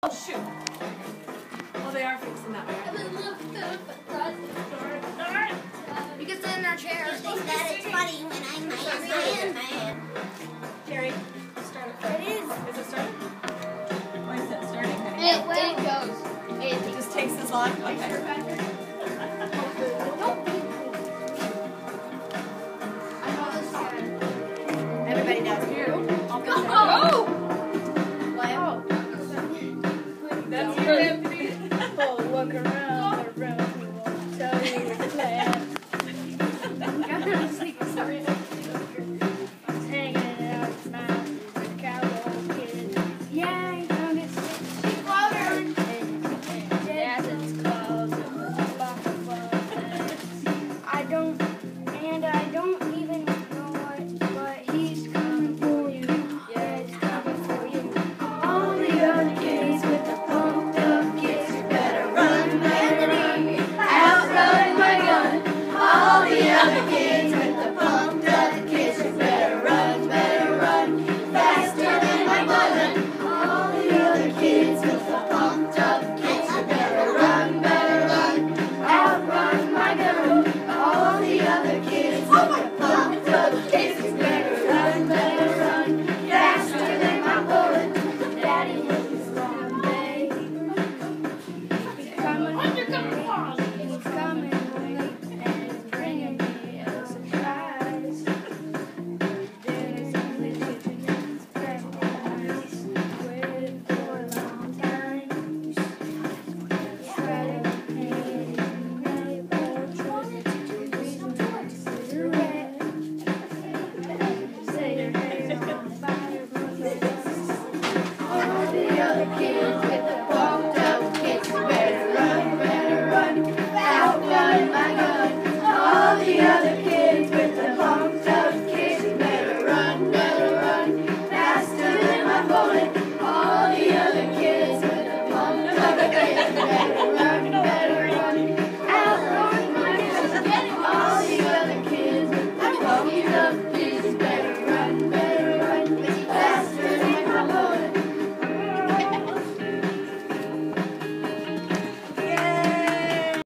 Oh, shoot. Well, they are fixing that way. You can sit in our chair. I think that it's funny when I'm my hand. Jerry, start it. It is. Is it starting? Or is it starting? It goes. It just takes this long? Okay. Everybody does. Here. Oh! That's your empty. Look around.